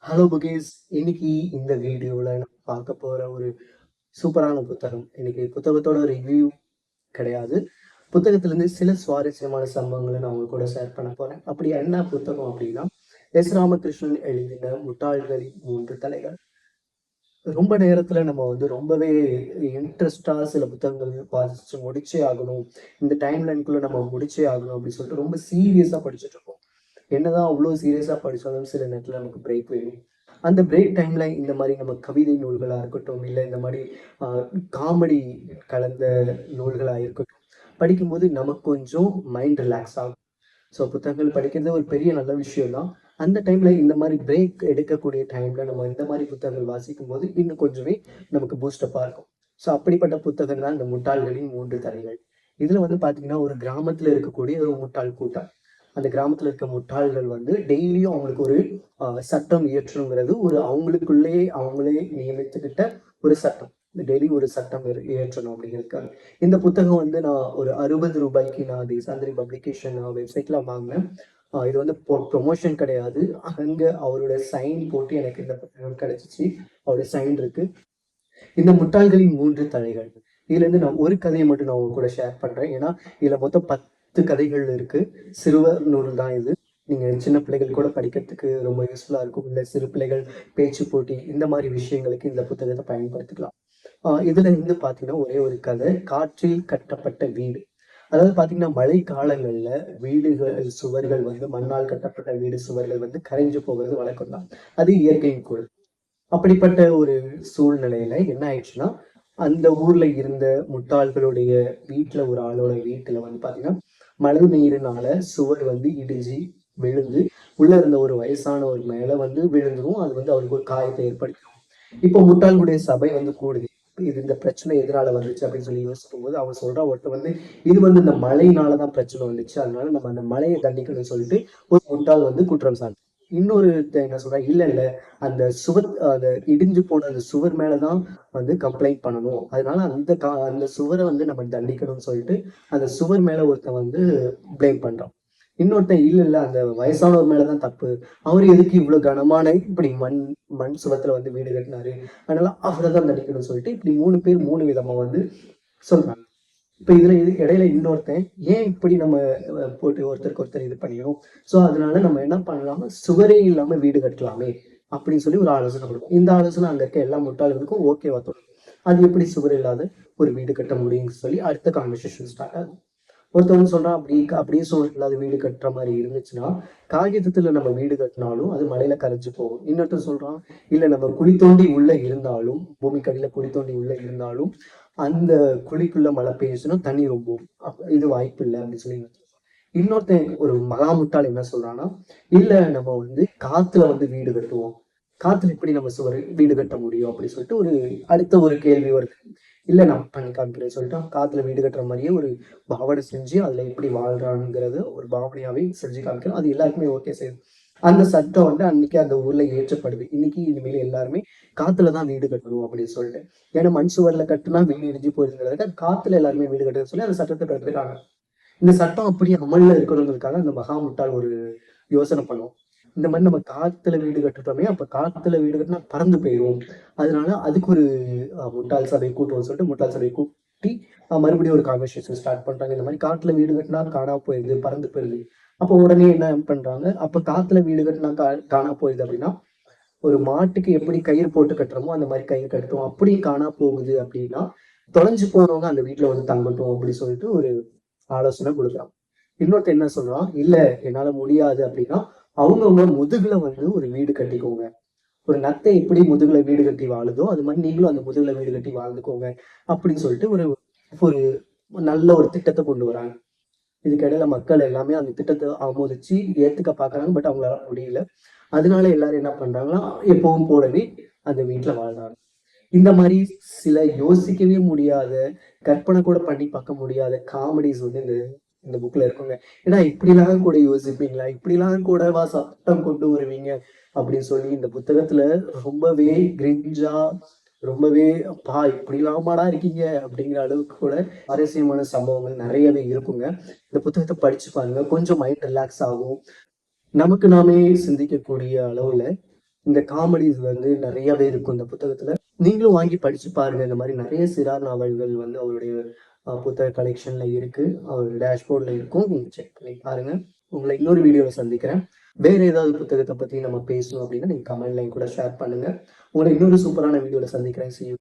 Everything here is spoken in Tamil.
ஹலோ புகேஸ். இன்னைக்கு இந்த வீடியோவில் நம்ம பார்க்க போகிற ஒரு சூப்பரான புத்தகம். இன்னைக்கு புத்தகத்தோட ரிவ்யூ கிடையாது. புத்தகத்திலேருந்து சில சுவாரஸ்யமான சம்பவங்களை நான் உங்க கூட ஷேர் பண்ண போகிறேன். அப்படி என்ன புத்தகம் அப்படின்னா, எஸ் ராமகிருஷ்ணன் எழுதின முட்டாள்களின் 3 தலைகள். ரொம்ப நேரத்தில் நம்ம ரொம்பவே இன்ட்ரெஸ்டாக சில புத்தகங்கள் வாசிச்சு முடிச்சே ஆகணும், இந்த டைம் லைனுக்குள்ளே நம்ம முடிச்சே ஆகணும் அப்படின்னு சொல்லிட்டு ரொம்ப சீரியஸாக படிச்சுட்டு இருக்கோம். என்னதான் அவ்வளோ சீரியஸாக படித்தாலும் சில நேரத்தில் நமக்கு பிரேக் வேணும். அந்த பிரேக் டைம்ல இந்த மாதிரி நம்ம கவிதை நூல்களா இருக்கட்டும், இல்லை இந்த மாதிரி காமெடி கலந்த நூல்களா இருக்கட்டும், படிக்கும்போது நமக்கு கொஞ்சம் மைண்ட் ரிலாக்ஸ் ஆகும். ஸோ புத்தகங்கள் படிக்கிறது ஒரு பெரிய நல்ல விஷயம் தான். அந்த டைம்ல இந்த மாதிரி பிரேக் எடுக்கக்கூடிய டைம்ல நம்ம இந்த மாதிரி புத்தகங்கள் வாசிக்கும் போது இன்னும் கொஞ்சமே நமக்கு பூஸ்டப்பா இருக்கும். ஸோ அப்படிப்பட்ட புத்தகம் தான் இந்த முட்டாள்களின் 3 தலைகள். இதுல பாத்தீங்கன்னா, ஒரு கிராமத்துல இருக்கக்கூடிய ஒரு முட்டாள் கூட்டம். அந்த கிராமத்துல இருக்க முட்டாள்கள் டெய்லியும் அவங்களுக்கு ஒரு சட்டம் இயற்றணுங்கிறது ஒரு அவங்களுக்குள்ளேயே அவங்களே நியமித்துக்கிட்ட ஒரு சட்டம். டெய்லி ஒரு சட்டம் இயற்றணும் அப்படிங்கிறதுக்காக இந்த புத்தகம் நான் ஒரு 60 ரூபாய்க்கு நான் தேசாந்திரி பப்ளிகேஷன் வெப்சைட்ல வாங்கினேன். இது ப்ரொமோஷன் கிடையாது. அங்க அவரோட சைன் போட்டு எனக்கு இந்த புத்தகம் கிடைச்சிச்சு. அவரோட சைன் இருக்கு. இந்த முட்டாள்களின் 3 தலைகள். இதுல இருந்து நான் ஒரு கதையை மட்டும் நான் உங்க கூட ஷேர் பண்றேன். ஏன்னா இதுல மொத்தம் 10 கதைகள் இருக்கு. சிறுவர் நூல் தான் இது. நீங்க சின்ன பிள்ளைகள் கூட படிக்கிறதுக்கு ரொம்ப யூஸ்ஃபுல்லா இருக்கும். இல்ல சிறு பிள்ளைகள் பேச்சு போட்டி இந்த மாதிரி விஷயங்களுக்கு இந்த புத்தகத்தை பயன்படுத்திக்கலாம். இதுல இருந்து பாத்தீங்கன்னா, ஒரே ஒரு கதை, காற்றில் கட்டப்பட்ட வீடு. அதாவது பாத்தீங்கன்னா, மழை காலங்கள்ல வீடுகள் சுவர்கள் மண்ணால் கட்டப்பட்ட வீடு சுவர்கள் கரைஞ்சு போகிறது வழக்கம் தான். அது இயற்கையின் கூட. அப்படிப்பட்ட ஒரு சூழ்நிலையில என்ன ஆயிடுச்சுன்னா, அந்த ஊர்ல இருந்த முட்டாள்களுடைய வீட்டுல ஒரு ஆளோட வீட்டுல பாத்தீங்கன்னா, மழை நீரினால சுவர் இடிஞ்சு விழுந்து உள்ள இருந்த ஒரு வயசானவர் மேல விழுந்துரும். அது அவருக்கு ஒரு காயத்தை ஏற்படுத்தும். இப்போ முட்டாள்களுடைய சபை கூடுது. இது இந்த பிரச்சனை எதனால வந்துச்சு அப்படின்னு சொல்லி யோசிக்கும் போது அவன் சொல்றான், ஒருத்தர் இது இந்த மழையினாலதான் பிரச்சனை வந்துச்சு, அதனால நம்ம அந்த மழையை தண்டிக்கணும்னு சொல்லிட்டு ஒரு முட்டாள் குற்றம் சாட்டு. இன்னொரு என்ன சொல்றேன், இல்ல இல்ல, அந்த அந்த இடிஞ்சு போன அந்த சுவர் மேலதான் கம்ப்ளைண்ட் பண்ணணும், அதனால அந்த சுவரை நம்ம தண்டிக்கணும்னு சொல்லிட்டு அந்த சுவர் மேல ஒருத்தன் பிளேம் பண்றான். இன்னொருத்தன் இல்ல இல்ல, அந்த வயசானவர் மேலதான் தப்பு, அவரு எதுக்கு இவ்வளவு கனமான இப்படி மண் மண் சுவத்துல வீடு கட்டினாரு, அதனால அவரை தான் தண்டிக்கணும்னு சொல்லிட்டு இப்படி 3 பேர் 3 விதமா சொல்றாங்க. இப்ப இதுல இடையில இன்னொருத்தன், ஏன் இப்படி நம்ம போட்டு ஒருத்தருக்கு ஒருத்தர் இது பண்ணிக்கணும், சோ அதனால நம்ம என்ன பண்ணலாம், சுவரே இல்லாம வீடு கட்டலாமே அப்படின்னு சொல்லி ஒரு ஆலோசனை கொடுக்கும். இந்த ஆலோசனை அங்க இருக்க எல்லா முட்டாள்களுக்கும் ஓகேவா தோணும். அது எப்படி சுவர் இல்லாத ஒரு வீடு கட்ட முடியும்னு சொல்லி அடுத்த கான்வர்சேஷன் ஸ்டார்ட் ஆகும். ஒருத்தவங்க சொல்றான், அப்படியே சுவர் இல்லாத வீடு கட்டுற மாதிரி இருந்துச்சுன்னா காகிதத்துல நம்ம வீடு கட்டினாலும் அது மழையில கரைஞ்சு போகும். இன்னொருத்தர் சொல்றான், இல்ல நம்ம குழி தோண்டி உள்ள இருந்தாலும், பூமிக்கடியில குழி தோண்டி உள்ள இருந்தாலும் அந்த குழிக்குள்ள மழை பெய்யுச்சுன்னா தண்ணி ரொம்ப இது வாய்ப்பு இல்லை அப்படின்னு சொல்லி. இன்னொருத்தன் ஒரு மகா முட்டாள் என்ன சொல்றான்னா, இல்ல நம்ம காத்துல வீடு கட்டுவோம், காத்துல எப்படி நம்ம சுவர் வீடு கட்ட முடியும் அப்படின்னு சொல்லிட்டு ஒரு அடுத்த ஒரு கேள்வி வருது. இல்ல நான் பண்ணி காமிக்கிறேன்னு சொல்லிட்டு காத்துல வீடு கட்டுற மாதிரியே ஒரு பாவனை செஞ்சு அதுல எப்படி வாழ்றாங்கிறத ஒரு பாவனையாவே செஞ்சு காமிக்கிறோம். அது எல்லாருக்குமே ஓகே செய்யுது. அந்த சட்டம் அன்னைக்கு அந்த ஊர்ல ஏற்றப்படுது. இன்னைக்கு இனிமேல் எல்லாருமே காத்துலதான் வீடு கட்டணும் அப்படின்னு சொல்லிட்டு. ஏன்னா மண் சுவர்ல கட்டுனா வீடு இடிஞ்சு போயிருங்கிறத காத்துல எல்லாருமே வீடு கட்டுன்னு சொல்லி அந்த சட்டத்தை கட்டுறாங்க. இந்த சட்டம் அப்படியே அமல்ல இருக்கணுங்கிறதுக்காக அந்த மகா முட்டாள் ஒரு யோசனை பண்ணுவோம். இந்த மாதிரி நம்ம காத்துல வீடு கட்டுறோமே, அப்ப காத்துல வீடு கட்டினா பறந்து போயிடும், அதனால அதுக்கு ஒரு முட்டாள் சபை கூட்டுவோம்னு சொல்லிட்டு முட்டாள் சபை கூட்டி மறுபடியும் ஒரு கான்வர்சேஷன் ஸ்டார்ட் பண்றாங்க. இந்த மாதிரி காட்டுல வீடு கட்டினா காணா போயிருது, பறந்து போயிருது. அப்போ உடனே என்ன பண்றாங்க, அப்ப காத்துல வீடு கட்டினா காணா போயிருது அப்படின்னா, ஒரு மாட்டுக்கு எப்படி கயிறு போட்டு கட்டுறோமோ அந்த மாதிரி கயிறு கட்டும். அப்படி காணா போகுது அப்படின்னா தொலைஞ்சு போனவங்க அந்த வீட்டுல தங்கட்டும் அப்படி சொல்லிட்டு ஒரு ஆலோசனை கொடுக்குறான். இன்னொருத்தர் என்ன சொல்றான், இல்ல என்னால முடியாது அப்படின்னா அவங்கவுங்க முதுகுல ஒரு வீடு கட்டிக்கோங்க. ஒரு நத்தை எப்படி முதுகுல வீடு கட்டி வாழுதோ அது மாதிரி நீங்களும் அந்த முதுகுல வீடு கட்டி வாழ்ந்துக்கோங்க அப்படின்னு சொல்லிட்டு ஒரு ஒரு நல்ல ஒரு திட்டத்தை கொண்டு வராங்க. இதுக்கிடையில மக்கள் எல்லாமே அந்த திட்டத்தை ஆமோதிச்சு ஏத்துக்க பாக்குறாங்க. பட் அவங்களால முடியல. அதனால எல்லாரும் என்ன பண்றாங்கன்னா, எப்பவும் போலவே அந்த வீட்டுல வாழ்றாங்க. இந்த மாதிரி சில யோசிக்கவே முடியாத, கற்பனை கூட பண்ணி பார்க்க முடியாத காமெடிஸ் இந்த இந்த புக்ல இருக்குங்க. ஏன்னா இப்படிலாம் கூட யோசிப்பீங்களா, இப்படிலாம் கூடவா சட்டம் கொண்டு வருவீங்க அப்படின்னு சொல்லி இந்த புத்தகத்துல ரொம்பவே கிரிஞ்சா, ரொம்பவே அப்பா இப்படி இல்லாமடா இருக்கீங்க அப்படிங்கிற அளவுக்கு கூட சுவாரஸ்யமான சம்பவங்கள் நிறையவே இருக்குங்க. இந்த புத்தகத்தை படிச்சு பாருங்க, கொஞ்சம் மைண்ட் ரிலாக்ஸ் ஆகும். நமக்கு நாமே சிந்திக்கக்கூடிய அளவுல இந்த காமெடிஸ் வந்து நிறையவே இருக்கும் இந்த புத்தகத்துல. நீங்களும் வாங்கி படிச்சு பாருங்க. இந்த மாதிரி நிறைய சிறார் நாவல்கள் வந்து அவருடைய புத்தக கலெக்ஷன்ல இருக்கு. அவர் டேஷ்போர்ட்ல இருக்கும். நீங்க செக் பண்ணி பாருங்க. உங்களை இன்னொரு வீடியோல சந்திக்கிறேன். வேற ஏதாவது புத்தகத்தை பத்தி நம்ம பேசணும் அப்படின்னா நீங்க கமெண்ட்ல கூட ஷேர் பண்ணுங்க. உங்களை இன்னொரு சூப்பரான வீடியோல சந்திக்கிறேன். See you.